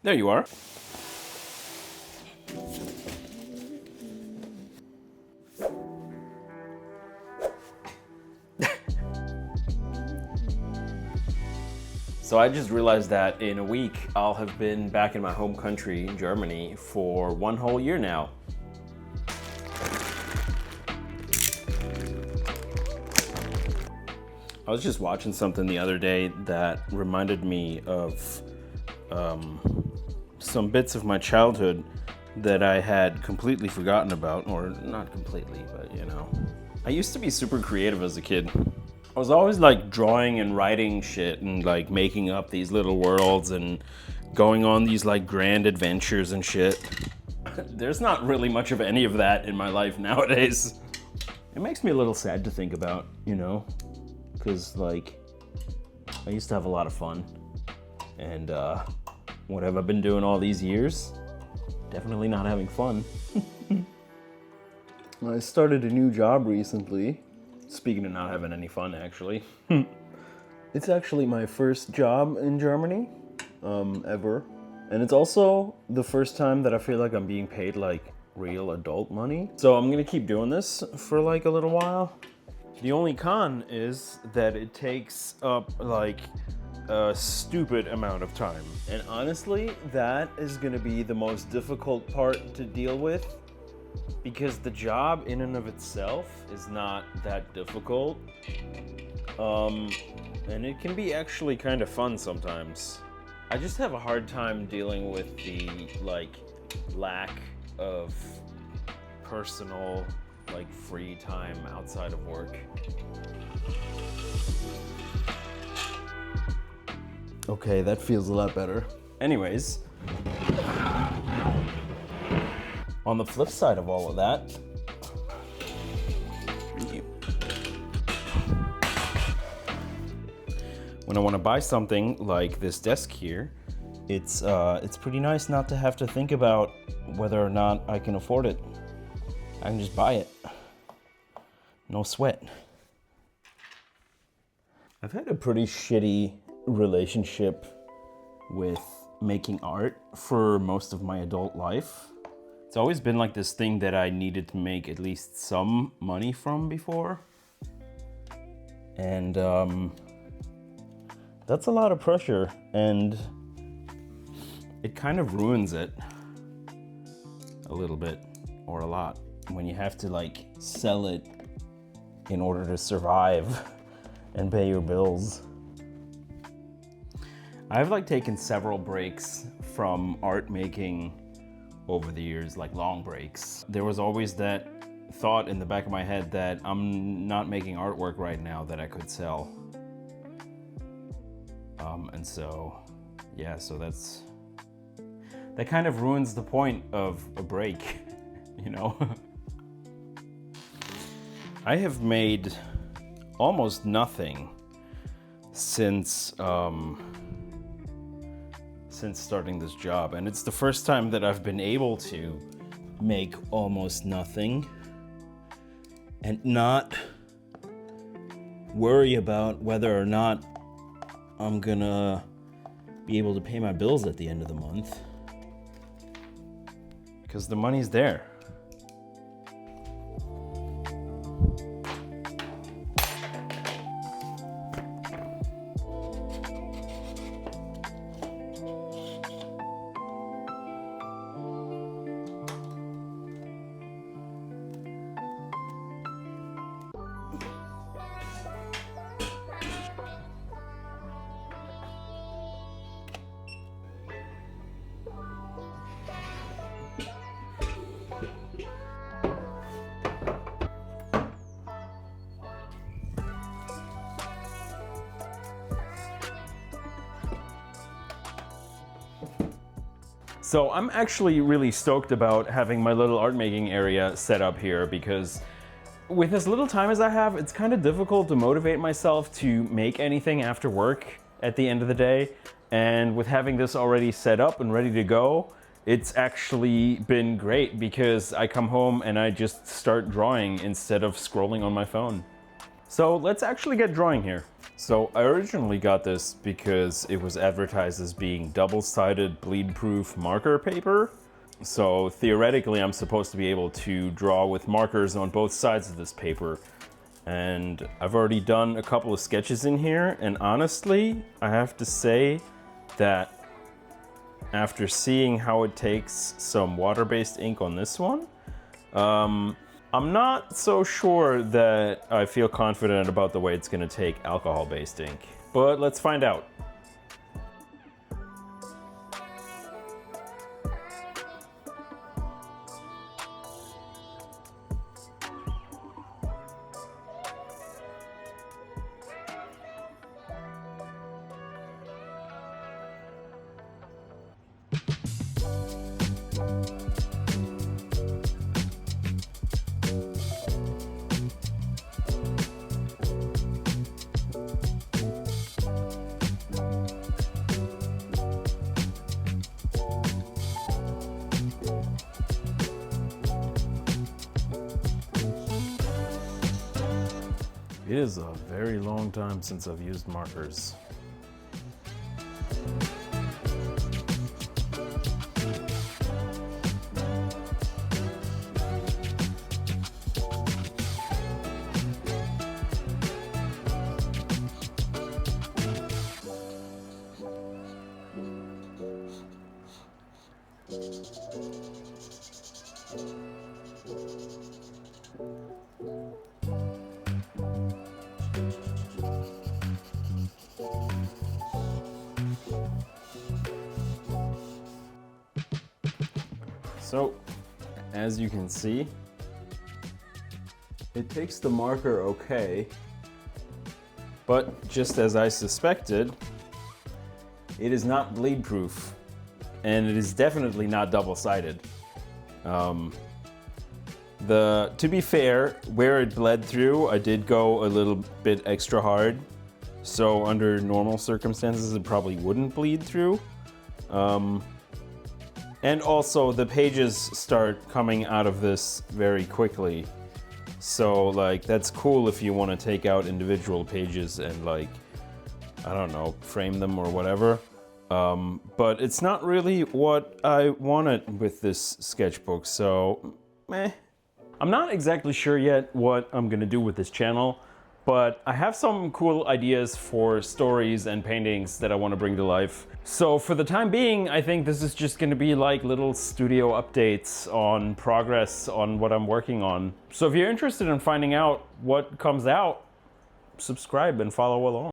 There you are. So I just realized that in a week, I'll have been back in my home country, Germany, for 1 whole year now. I was just watching something the other day that reminded me of some bits of my childhood that I had completely forgotten about, or not completely, but you know. I used to be super creative as a kid. I was always like drawing and writing shit and like making up these little worlds and going on these like grand adventures and shit. There's not really much of any of that in my life nowadays. It makes me a little sad to think about, you know, because like I used to have a lot of fun, and what have I been doing all these years? Definitely not having fun. I started a new job recently. Speaking of not having any fun, actually. It's actually my first job in Germany, ever. And it's also the first time that I feel like I'm being paid like real adult money. So I'm gonna keep doing this for like a little while. The only con is that it takes up like a stupid amount of time. And honestly, that is gonna be the most difficult part to deal with, because the job in and of itself is not that difficult. And it can be actually kind of fun sometimes. I just have a hard time dealing with the like lack of personal like free time outside of work. Okay, that feels a lot better. Anyways, on the flip side of all of that, when I want to buy something like this desk here, it's pretty nice not to have to think about whether or not I can afford it. I can just buy it. No sweat. I've had a pretty shitty relationship with making art for most of my adult life. It's always been like this thing that I needed to make at least some money from before. And that's a lot of pressure, and it kind of ruins it a little bit, or a lot, when you have to like sell it in order to survive and pay your bills. I've like taken several breaks from art making over the years, like long breaks. There was always that thought in the back of my head that I'm not making artwork right now that I could sell. And so, yeah, so that kind of ruins the point of a break, you know? I have made almost nothing since starting this job, and it's the first time that I've been able to make almost nothing and not worry about whether or not I'm gonna be able to pay my bills at the end of the month, because the money's there. So I'm actually really stoked about having my little art making area set up here, because with as little time as I have, it's kind of difficult to motivate myself to make anything after work at the end of the day. And with having this already set up and ready to go, it's actually been great, because I come home and I just start drawing instead of scrolling on my phone. So let's actually get drawing here. So I originally got this because it was advertised as being double-sided bleed-proof marker paper. So theoretically, I'm supposed to be able to draw with markers on both sides of this paper. And I've already done a couple of sketches in here, and honestly, I have to say that after seeing how it takes some water-based ink on this one, I'm not so sure that I feel confident about the way it's going to take alcohol-based ink. But let's find out. It is a very long time since I've used markers. So, as you can see, it takes the marker okay, but just as I suspected, it is not bleed proof, and it is definitely not double-sided. To be fair, where it bled through, I did go a little bit extra hard, so under normal circumstances it probably wouldn't bleed through. And also the pages start coming out of this very quickly. So like that's cool if you want to take out individual pages and like, I don't know, frame them or whatever. But it's not really what I wanted with this sketchbook, so meh. I'm not exactly sure yet what I'm gonna do with this channel, but I have some cool ideas for stories and paintings that I want to bring to life. So for the time being, I think this is just going to be like little studio updates on progress on what I'm working on. So if you're interested in finding out what comes out, subscribe and follow along.